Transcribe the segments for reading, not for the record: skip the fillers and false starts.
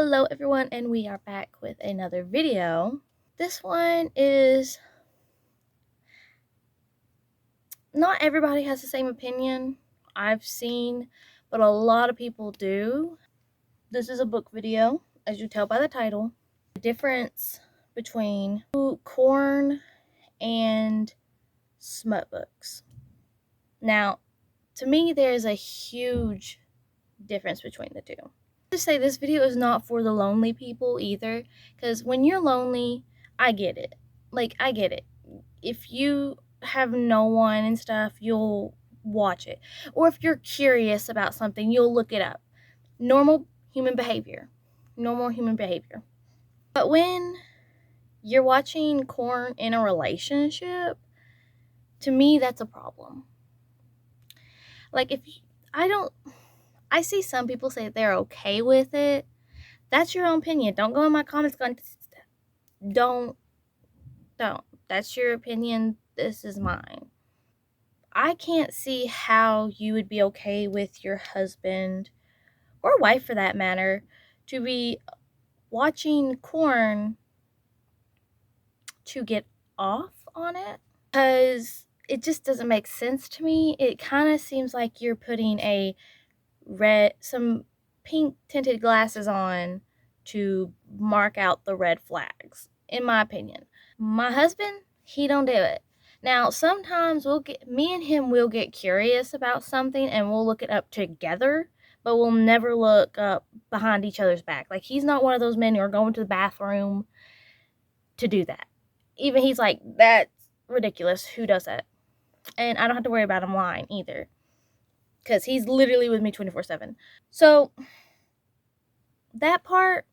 Hello everyone, and we are back with another video. This one is, not everybody has the same opinion I've seen, but a lot of people do. This is a book video, as you tell by the title. The difference between corn and smut books. Now, to me, there is a huge difference between the two. To say this video is not for the lonely people either, because when you're lonely, I get it. I get it. If you have no one and stuff, you'll watch it. Or if you're curious about something, you'll look it up. Normal human behavior. Normal human behavior. But when you're watching corn in a relationship, to me, that's a problem. I see some people say they're okay with it. That's your own opinion. Don't go in my comments going, don't. That's your opinion. This is mine. I can't see how you would be okay with your husband, or wife for that matter, to be watching corn to get off on it, because it just doesn't make sense to me. It kind of seems like you're putting some pink tinted glasses on to mark out the red flags, in my opinion. My husband, he don't do it. Now, sometimes me and him will get curious about something and we'll look it up together, but we'll never look up behind each other's back. Like, he's not one of those men who are going to the bathroom to do that. Even he's like, that's ridiculous. Who does that? And I don't have to worry about him lying either, because he's literally with me 24/7. So that part,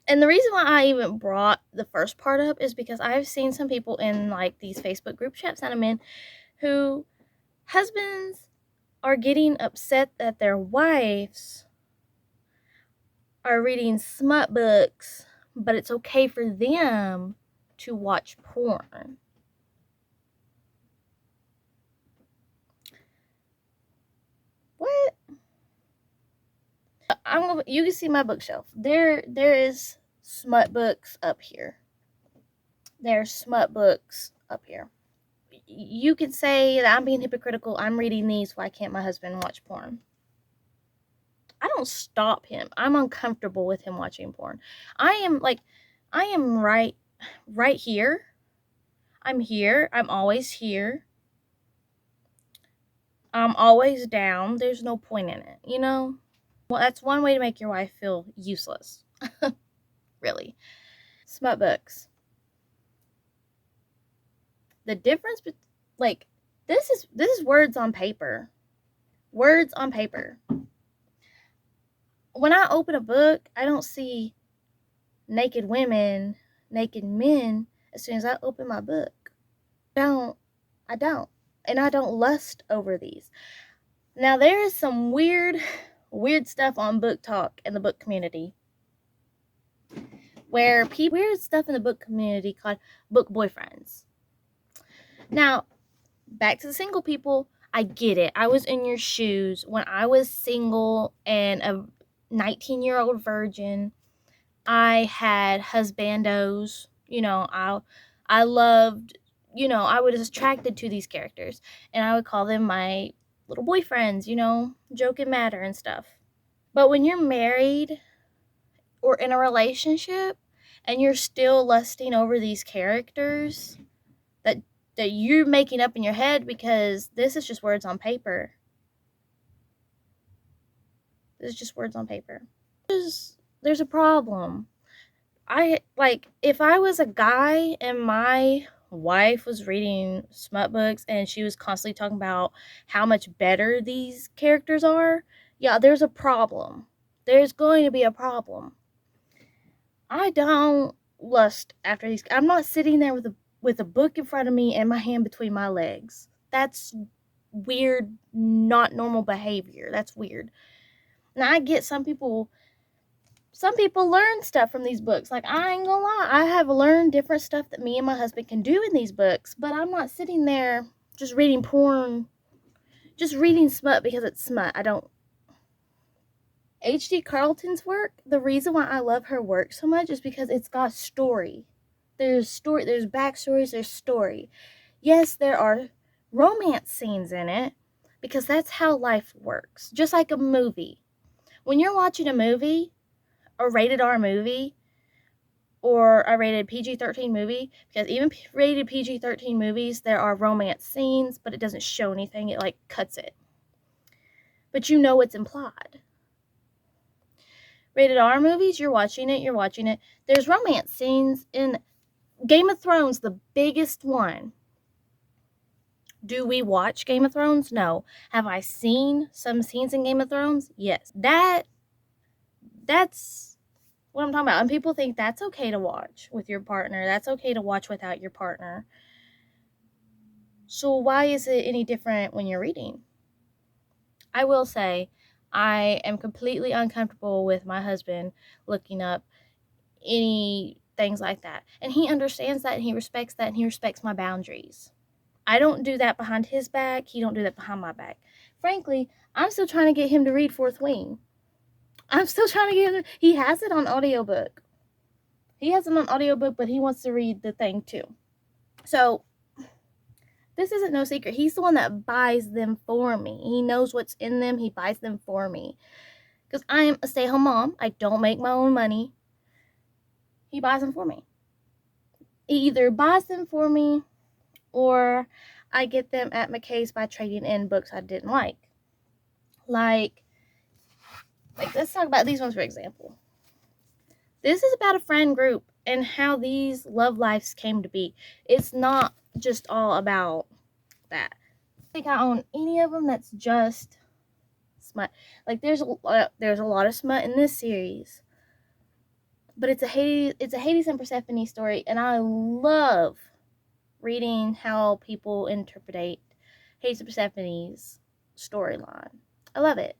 and the reason why I even brought the first part up is because I've seen some people in like these Facebook group chats that I'm in who husbands are getting upset that their wives are reading smut books, but it's okay for them to watch porn. What? You can see my bookshelf. There is smut books up here. There's smut books up here. You can say that I'm being hypocritical. I'm reading these. Why can't my husband watch porn? I don't stop him. I'm uncomfortable with him watching porn. I am right here. I'm here. I'm always here. I'm always down. There's no point in it, you know? Well, that's one way to make your wife feel useless. Really. Smut books. The difference, this is words on paper. Words on paper. When I open a book, I don't see naked women, naked men as soon as I open my book. I don't. And I don't lust over these. Now, there is some weird stuff on Book Talk in the book community, where weird stuff in the book community called book boyfriends. Now, back to the single people, I get it. I was in your shoes when I was single and a 19-year-old virgin. I had husbandos. I loved, I was attracted to these characters, and I would call them my little boyfriends, joking matter and stuff. But when you're married or in a relationship and you're still lusting over these characters that you're making up in your head, because this is just words on paper. This is just words on paper. There's a problem. If I was a guy and my wife was reading smut books and she was constantly talking about how much better these characters are, yeah, there's a problem. There's going to be a problem. I don't lust after these. I'm not sitting there with a book in front of me and my hand between my legs. That's weird, not normal behavior. That's weird. Now, I get some people learn stuff from these books. Like, I ain't gonna lie, I have learned different stuff that me and my husband can do in these books, but I'm not sitting there just reading porn, just reading smut because it's smut. I don't. H.D. Carlton's work, the reason why I love her work so much is because it's got story. There's backstories, there's story. Yes, there are romance scenes in it because that's how life works. Just like a movie. When you're watching a movie, a rated R movie, or a rated PG-13 movie, because even rated PG-13 movies, there are romance scenes, but it doesn't show anything. It like cuts it. But you know it's implied. Rated R movies, you're watching it. There's romance scenes in Game of Thrones, the biggest one. Do we watch Game of Thrones? No. Have I seen some scenes in Game of Thrones? Yes. That's what I'm talking about. And people think that's okay to watch with your partner. That's okay to watch without your partner. So why is it any different when you're reading? I will say, I am completely uncomfortable with my husband looking up any things like that. And he understands that, and he respects that, and he respects my boundaries. I don't do that behind his back. He don't do that behind my back. Frankly, I'm still trying to get him to read Fourth Wing. I'm still trying to get him he has it on audiobook. But he wants to read the thing too. So this isn't no secret. He's the one that buys them for me. He knows what's in them. He buys them for me. Because I am a stay-at-home mom. I don't make my own money. He buys them for me. He either buys them for me or I get them at McKay's by trading in books I didn't like. Like, let's talk about these ones for example. This is about a friend group and how these love lives came to be. It's not just all about that. I think I own any of them that's just smut. Like, there's a lot of smut in this series. But it's a Hades and Persephone story, and I love reading how people interpret Hades and Persephone's storyline. I love it.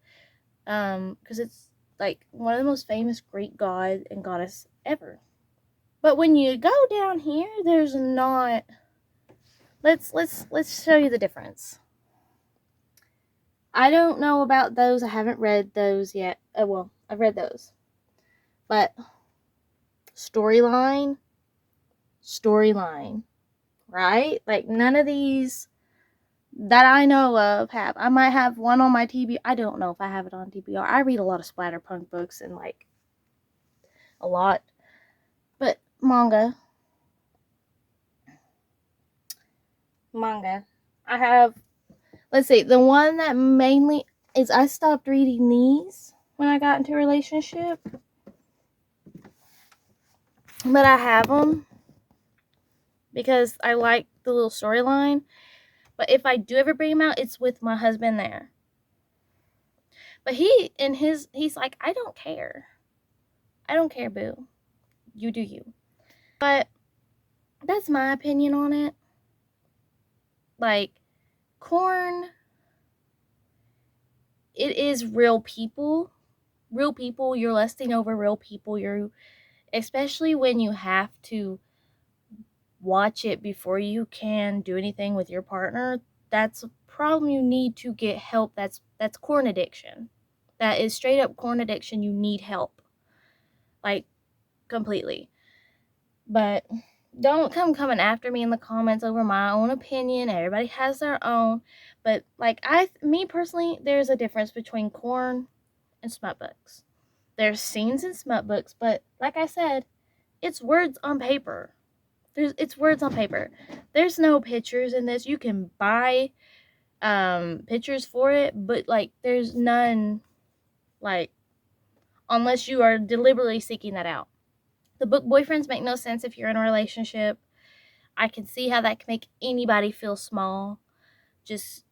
Because it's like one of the most famous Greek god and goddess ever. But when you go down here, there's not. Let's show you the difference. I don't know about those. I haven't read those yet. Well, I've read those. But storyline, right? Like, none of these that I know of have. I might have one on my TBR. I don't know if I have it on TBR. I read a lot of splatterpunk books and like a lot. But manga. I have, let's see, the one that mainly is I stopped reading these when I got into a relationship. But I have them because I like the little storyline. But if I do ever bring them out, it's with my husband there. But he's like, I don't care. I don't care, boo. You do you. But that's my opinion on it. Like, Corn, it is real people. Real people. You're lusting over real people. Especially when you have to watch it before you can do anything with your partner. That's a problem. You need to get help. That's corn addiction. That is straight up corn addiction. You need help. Like, completely. But don't come coming after me in the comments over my own opinion. Everybody has their own. But like, me personally, there's a difference between corn and smut books. There's scenes in smut books, but like I said, it's words on paper. It's words on paper. There's no pictures in this. You can buy pictures for it, but like, there's none, like, unless you are deliberately seeking that out. The book boyfriends make no sense if you're in a relationship. I can see how that can make anybody feel small. Just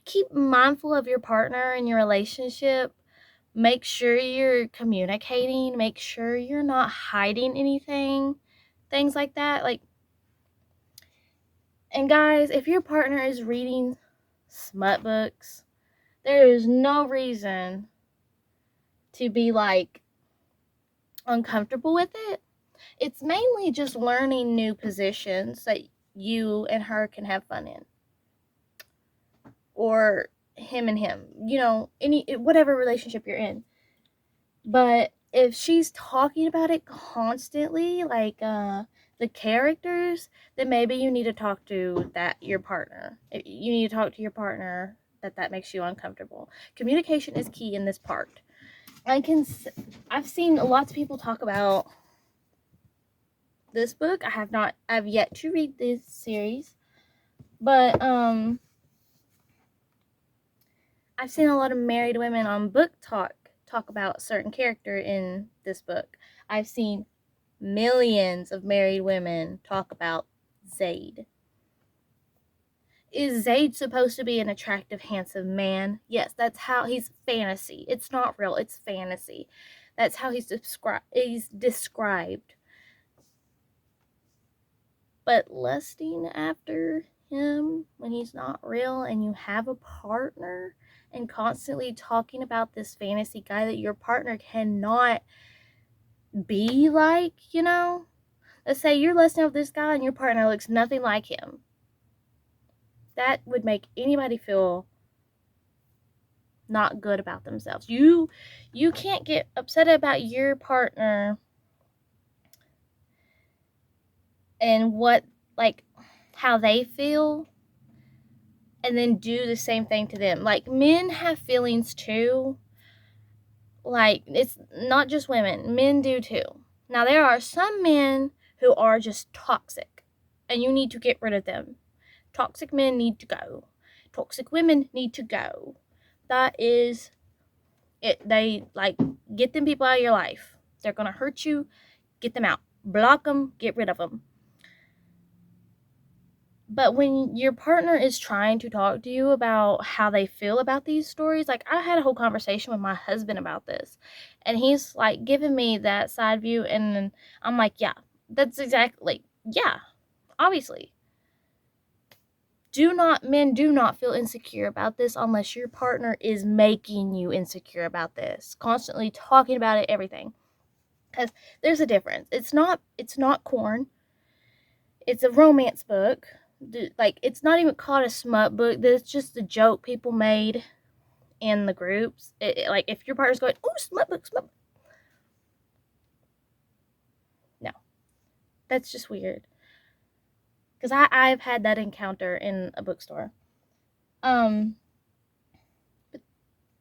keep mindful of your partner and your relationship. Make sure you're communicating. Make sure you're not hiding anything. Things like that. Like, and guys, if your partner is reading smut books, there is no reason to be like uncomfortable with it. It's mainly just learning new positions that you and her can have fun in. Or him and him, whatever relationship you're in. But if she's talking about it constantly, like the characters, then maybe you need to talk to your partner. You need to talk to your partner that makes you uncomfortable. Communication is key in this part. I've seen lots of people talk about this book. I've yet to read this series, but I've seen a lot of married women on Book Talk talk about a certain character in this book. I've seen millions of married women talk about Zaid. Is Zaid supposed to be an attractive, handsome man? Yes, that's how he's fantasy. It's not real, it's fantasy. That's how he's described. But lusting after him when he's not real and you have a partner and constantly talking about this fantasy guy that your partner cannot be like, let's say you're lusting over this guy and your partner looks nothing like him. That would make anybody feel not good about themselves. You can't get upset about your partner and how they feel and then do the same thing to them. Like, men have feelings too. Like, it's not just women, men do too. Now, there are some men who are just toxic and you need to get rid of them. Toxic men need to go. Toxic women need to go. That is it. Get them people out of your life. They're gonna hurt you. Get them out. Block them. Get rid of them. But when your partner is trying to talk to you about how they feel about these stories, like I had a whole conversation with my husband about this, and he's like giving me that side view, and I'm like, yeah, that's exactly, yeah, obviously. Men do not feel insecure about this unless your partner is making you insecure about this, constantly talking about it, everything. Because there's a difference. It's not corn. It's a romance book. Like, it's not even called a smut book. It's just a joke people made in the groups. Like, if your partner's going, oh, smut book, smut book. No. That's just weird. Because I've had that encounter in a bookstore. But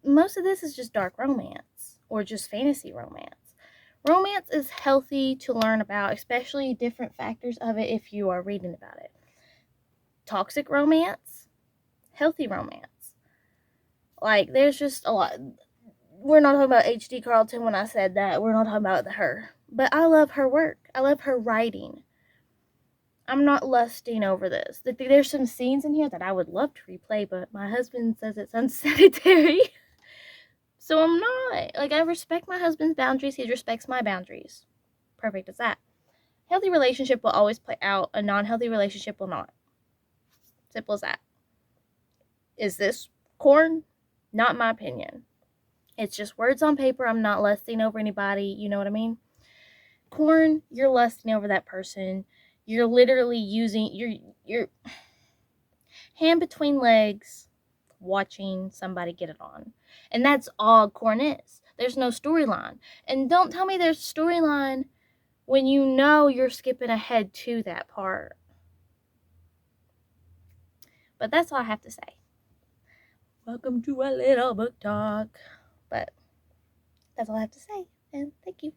most of this is just dark romance or just fantasy romance. Romance is healthy to learn about, especially different factors of it if you are reading about it. Toxic romance, healthy romance. Like, there's just a lot. We're not talking about H.D. Carlton when I said that. We're not talking about her. But I love her work. I love her writing. I'm not lusting over this. There's some scenes in here that I would love to replay, but my husband says it's unsanitary. So I'm not. Like, I respect my husband's boundaries. He respects my boundaries. Perfect as that. Healthy relationship will always play out. A non-healthy relationship will not. Simple as that. Is this corn? Not my opinion. It's just words on paper. I'm not lusting over anybody. You know what I mean? Corn, you're lusting over that person. You're literally using your hand between legs watching somebody get it on. And that's all corn is. There's no storyline. And don't tell me there's storyline when you know you're skipping ahead to that part. But that's all I have to say. Welcome to a little book talk. But that's all I have to say. And thank you.